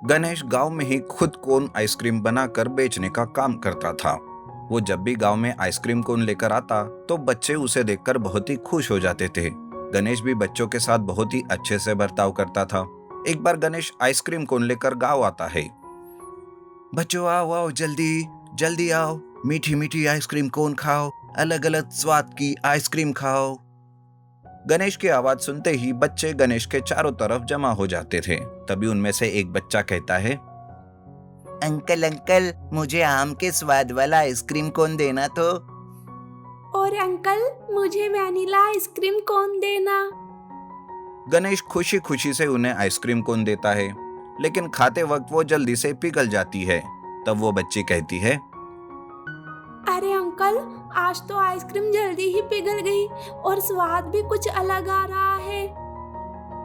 गणेश गांव में ही खुद कोन आइसक्रीम बनाकर बेचने का काम करता था। वो जब भी गांव में आइसक्रीम कोन लेकर आता तो बच्चे उसे देखकर बहुत ही खुश हो जाते थे। गणेश भी बच्चों के साथ बहुत ही अच्छे से बर्ताव करता था। एक बार गणेश आइसक्रीम कोन लेकर गांव आता है। बच्चों आओ आओ, जल्दी जल्दी आओ, मीठी मीठी आइसक्रीम कोन खाओ, अलग अलग स्वाद की आइसक्रीम खाओ। गणेश की आवाज सुनते ही बच्चे गणेश के चारों तरफ जमा हो जाते थे। तभी उनमें से एक बच्चा कहता है, अंकल अंकल, मुझे आम के स्वाद वाला आइसक्रीम कोन देना तो। और अंकल, मुझे वैनिला आइसक्रीम कोन देना। गणेश खुशी खुशी से उन्हें आइसक्रीम कोन देता है, लेकिन खाते वक्त वो जल्दी से पिघल जाती है। तब वो बच्ची कहती है, अरे अंकल, आज तो आइसक्रीम जल्दी ही पिघल गई और स्वाद भी कुछ अलग आ रहा है।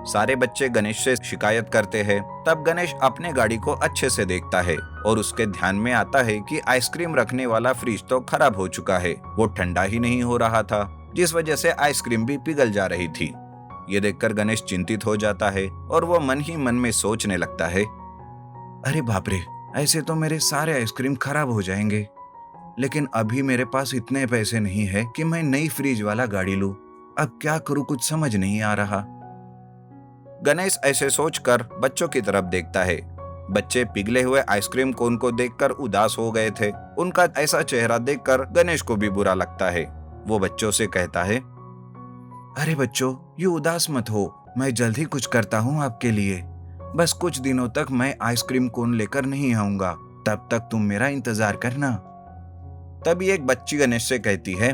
सारे बच्चे गणेश से शिकायत करते हैं। तब गणेश अपने गाड़ी को अच्छे से देखता है और उसके ध्यान में आता है कि आइसक्रीम रखने वाला फ्रिज तो खराब हो चुका है। वो ठंडा ही नहीं हो रहा था, जिस वजह से आइसक्रीम भी पिघल जा रही थी। ये देखकर गणेश चिंतित हो जाता है और वो मन ही मन में सोचने लगता है, अरे बाप रे, ऐसे तो मेरे सारे आइसक्रीम खराब हो जाएंगे। लेकिन अभी मेरे पास इतने पैसे नहीं है कि मैं नई फ्रिज वाला गाड़ी लूं। अब क्या करूं, कुछ समझ नहीं आ रहा। गणेश ऐसे सोचकर बच्चों की तरफ देखता है। बच्चे पिघले हुए आइसक्रीम कोन को देखकर उदास हो गए थे। उनका ऐसा चेहरा देखकर गणेश को भी बुरा लगता है। वो बच्चों से कहता है, अरे बच्चों, ये उदास मत हो, मैं जल्द ही कुछ करता हूँ आपके लिए। बस कुछ दिनों तक मैं आइसक्रीम कोन लेकर नहीं आऊंगा, तब तक तुम मेरा इंतजार करना। तभी एक बच्ची गणेश से कहती है,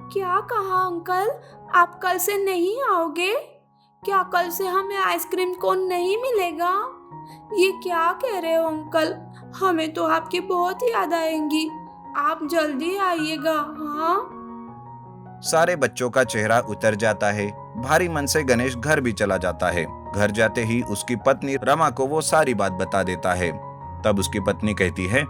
क्या कहा अंकल, आप कल से नहीं आओगे? क्या कल से हमें आइसक्रीम कोन नहीं मिलेगा? ये क्या कह रहे हो अंकल, हमें तो आपकी बहुत याद आएंगी। आप जल्दी आइएगा। हाँ, सारे बच्चों का चेहरा उतर जाता है। भारी मन से गणेश घर भी चला जाता है। घर जाते ही उसकी पत्नी रमा को वो सारी बात बता देता है। तब उसकी पत्नी कहती है,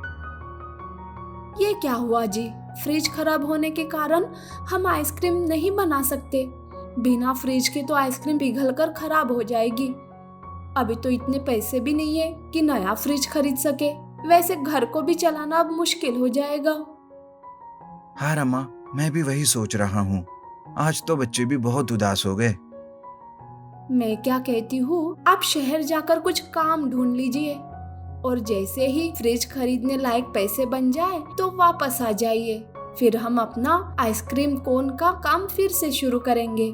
ये क्या हुआ जी? फ्रिज खराब होने के कारण हम आइसक्रीम नहीं बना सकते। बिना फ्रिज के तो आइसक्रीम पिघलकर खराब हो जाएगी। अभी तो इतने पैसे भी नहीं है कि नया फ्रिज खरीद सके। वैसे घर को भी चलाना अब मुश्किल हो जाएगा। हाँ रमा, मैं भी वही सोच रहा हूँ। आज तो बच्चे भी बहुत उदास हो गए। मैं क्या कहती हूँ, आप शहर जाकर कुछ काम ढूंढ लीजिए और जैसे ही फ्रिज खरीदने लायक पैसे बन जाए तो वापस आ जाइए। फिर हम अपना आइसक्रीम कोन का काम फिर से शुरू करेंगे।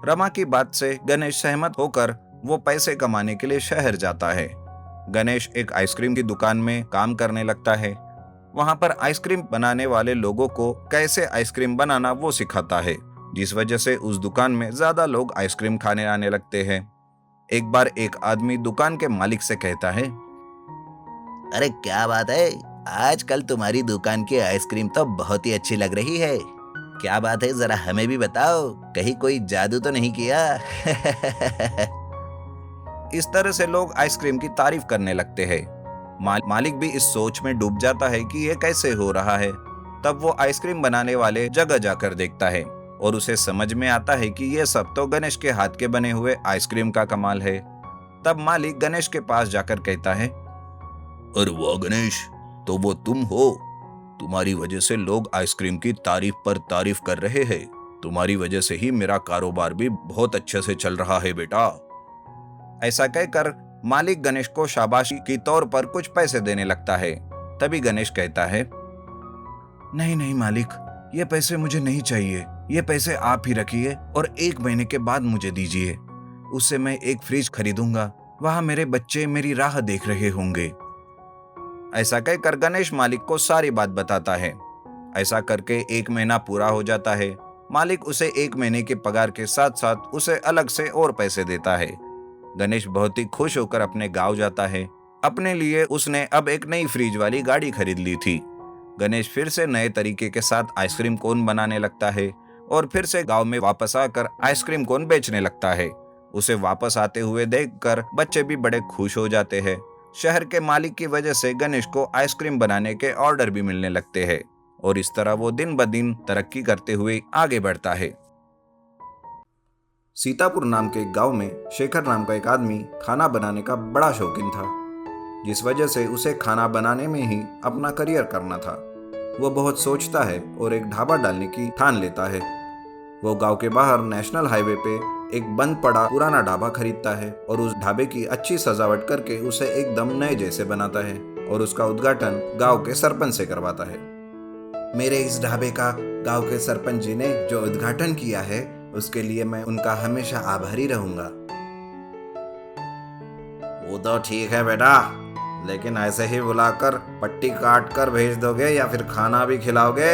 रमा की बात से गणेश सहमत होकर वो पैसे कमाने के लिए शहर जाता है। गणेश एक आइसक्रीम की दुकान में काम करने लगता है। वहां पर आइसक्रीम बनाने वाले लोगों को कैसे आइसक्रीम बनाना वो सिखाता है, जिस वजह से उस दुकान में ज्यादा लोग आइसक्रीम खाने आने लगते हैं। एक बार एक आदमी दुकान के मालिक से कहता है, अरे क्या बात है, आजकल तुम्हारी दुकान की आइसक्रीम तो बहुत ही अच्छी लग रही है। क्या बात है, जरा हमें भी बताओ, कहीं कोई जादू तो नहीं किया? इस तरह से लोग आइसक्रीम की तारीफ करने लगते हैं। मालिक भी इस सोच में डूब जाता है कि ये कैसे हो रहा है। तब वो आइसक्रीम बनाने वाले जगह जाकर देखता है और उसे समझ में आता है कि ये सब तो गणेश के हाथ के बने हुए आइसक्रीम का कमाल है। तब मालिक गणेश के पास जाकर कहता है, अरे वाह गणेश, तो वो तुम हो। तुम्हारी वजह से लोग आइसक्रीम की तारीफ पर तारीफ कर रहे हैं। तुम्हारी वजह से ही मेरा कारोबार भी बहुत अच्छे से चल रहा है बेटा। ऐसा कहकर मालिक गणेश को शाबाशी के तौर पर कुछ पैसे देने लगता है। तभी गणेश कहता है, नहीं नहीं मालिक, ये पैसे मुझे नहीं चाहिए। ये पैसे आप ही रखिए और 1 महीने के बाद मुझे दीजिए। उससे मैं एक फ्रिज खरीदूंगा। वहां मेरे बच्चे मेरी राह देख रहे होंगे। ऐसा कहकर गणेश मालिक को सारी बात बताता है। ऐसा करके 1 महीना पूरा हो जाता है। मालिक उसे 1 महीने के पगार के साथ साथ उसे अलग से और पैसे देता है। गणेश बहुत ही खुश होकर अपने गांव जाता है। अपने लिए उसने अब एक नई फ्रिज वाली गाड़ी खरीद ली थी। गणेश फिर से नए तरीके के साथ आइसक्रीम कोन बनाने लगता है और फिर से गांव में वापस आकर आइसक्रीम कोन बेचने लगता है। उसे वापस आते हुए देखकर बच्चे भी बड़े खुश हो जाते हैं। शहर के मालिक की वजह से गणेश को आइसक्रीम बनाने के ऑर्डर भी मिलने लगते हैं और इस तरह वो दिन ब दिन तरक्की करते हुए आगे बढ़ता है। सीतापुर नाम के एक गांव में शेखर नाम का एक आदमी खाना बनाने का बड़ा शौकीन था, जिस वजह से उसे खाना बनाने में ही अपना करियर करना था। वो बहुत सोचता है और एक ढाबा डालने की ठान लेता है। वो गांव के बाहर नेशनल हाईवे पे एक बंद पड़ा पुराना ढाबा खरीदता है और उस ढाबे की अच्छी सजावट करके उसे एकदम नए जैसे बनाता है और उसका उद्घाटन गांव के सरपंच से करवाता है। मेरे इस ढाबे का गांव के सरपंच जी ने जो उद्घाटन किया है उसके लिए मैं उनका हमेशा आभारी रहूंगा। वो तो ठीक है बेटा, लेकिन ऐसे ही बुलाकर पट्टी काट कर भेज दोगे या फिर खाना भी खिलाओगे?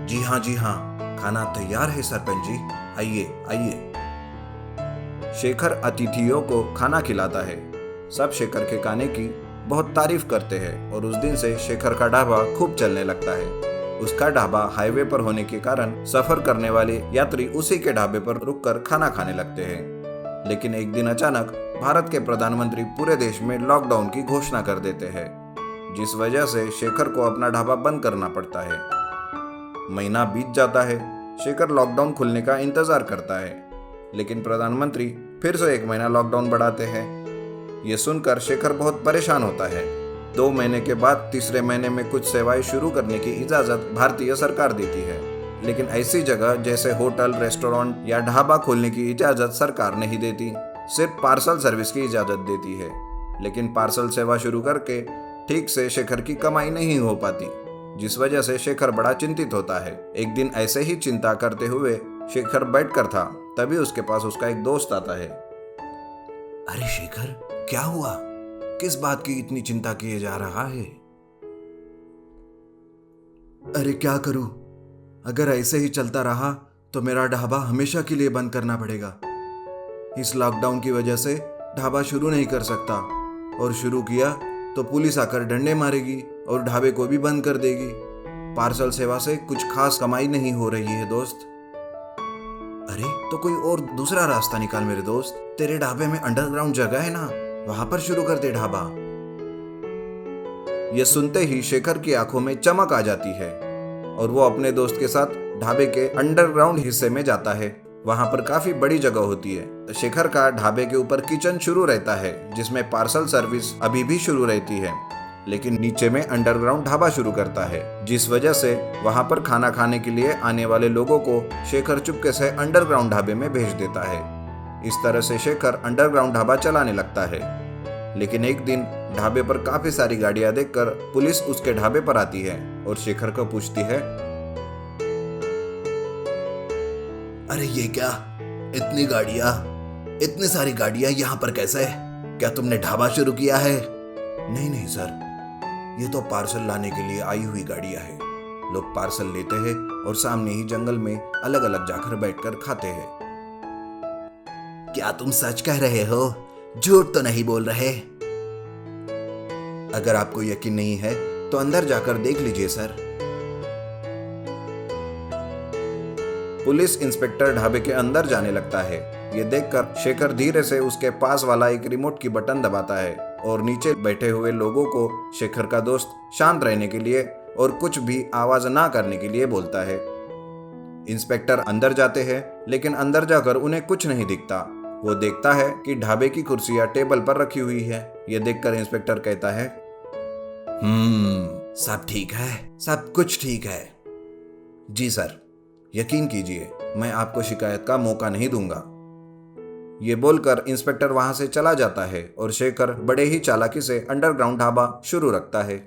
जी हाँ, खाना तैयार है सरपंच जी, आइए आइए। शेखर अतिथियों को खाना खिलाता है। सब शेखर के खाने की बहुत तारीफ करते हैं और उस दिन से शेखर का ढाबा खूब चलने लगता है। उसका ढाबा हाईवे पर होने के कारण सफर करने वाले यात्री उसी के ढाबे पर रुककर खाना खाने लगते हैं। लेकिन एक दिन अचानक भारत के प्रधानमंत्री पूरे देश में लॉकडाउन की घोषणा कर देते हैं, जिस वजह से शेखर को अपना ढाबा बंद करना पड़ता है। महीना बीत जाता है। शेखर लॉकडाउन खुलने का इंतजार करता है, लेकिन प्रधानमंत्री फिर से 1 महीना लॉकडाउन बढ़ाते हैं। ये सुनकर शेखर बहुत परेशान होता है। 2 महीने के बाद तीसरे महीने में कुछ सेवाएं शुरू करने की इजाजत भारतीय सरकार देती है, लेकिन ऐसी जगह जैसे होटल, रेस्टोरेंट या ढाबा खोलने की इजाजत सरकार नहीं देती। सिर्फ पार्सल सर्विस की इजाजत देती है, लेकिन पार्सल सेवा शुरू करके ठीक से शेखर की कमाई नहीं हो पाती, जिस वजह से शेखर बड़ा चिंतित होता है। एक दिन ऐसे ही चिंता करते हुए शेखर बैठकर था, तभी उसके पास उसका एक दोस्त आता है। अरे शेखर, क्या हुआ? किस बात की इतनी चिंता किए जा रहा है? अरे क्या करूं? अगर ऐसे ही चलता रहा तो मेरा ढाबा हमेशा के लिए बंद करना पड़ेगा। इस लॉकडाउन की वजह से ढाबा शुरू नहीं कर सकता, और शुरू किया तो पुलिस आकर डंडे मारेगी और ढाबे को भी बंद कर देगी। पार्सल सेवा से कुछ खास कमाई नहीं हो रही है दोस्त। अरे तो कोई और दूसरा रास्ता निकाल मेरे दोस्त। तेरे ढाबे में अंडरग्राउंड जगह है ना, वहां पर शुरू कर दे ढाबा। यह सुनते ही शेखर की आंखों में चमक आ जाती है और वो अपने दोस्त के साथ ढाबे के अंडरग्राउंड हिस्से में जाता है। वहां पर काफी बड़ी जगह होती है। शेखर का ढाबे के ऊपर किचन शुरू रहता है, जिसमें पार्सल सर्विस अभी भी शुरू रहती है, लेकिन नीचे में अंडरग्राउंड ढाबा शुरू करता है, जिस वजह से वहां पर खाना खाने के लिए आने वाले लोगों को शेखर चुपके से अंडरग्राउंड ढाबे में भेज देता है। इस तरह से शेखर अंडरग्राउंड ढाबा चलाने लगता है। लेकिन एक दिन ढाबे पर काफी सारी गाड़ियां देखकर पुलिस उसके ढाबे पर आती है और शेखर को पूछती है, अरे ये क्या, इतनी गाड़ियां, इतनी सारी गाड़ियां यहाँ पर कैसे? क्या तुमने ढाबा शुरू किया है? नहीं सर, ये तो पार्सल लाने के लिए आई हुई गाड़ियां हैं। लोग पार्सल लेते हैं और सामने ही जंगल में अलग अलग जाकर बैठकर खाते हैं। क्या तुम सच कह रहे हो? झूठ तो नहीं बोल रहे? अगर आपको यकीन नहीं है तो अंदर जाकर देख लीजिए सर। पुलिस इंस्पेक्टर ढाबे के अंदर जाने लगता है। ये देखकर शेखर धीरे से उसके पास वाला एक रिमोट की बटन दबाता है और नीचे बैठे हुए लोगों को शेखर का दोस्त शांत रहने के लिए और कुछ भी आवाज ना करने के लिए बोलता है। इंस्पेक्टर अंदर जाते हैं, लेकिन अंदर जाकर उन्हें कुछ नहीं दिखता। वो देखता है कि ढाबे की कुर्सियां टेबल पर रखी हुई है। ये देखकर इंस्पेक्टर कहता है, सब ठीक है, सब कुछ ठीक है। जी सर, यकीन कीजिए, मैं आपको शिकायत का मौका नहीं दूंगा। ये बोलकर इंस्पेक्टर वहां से चला जाता है और शेखर बड़े ही चालाकी से अंडरग्राउंड ढाबा शुरू रखता है।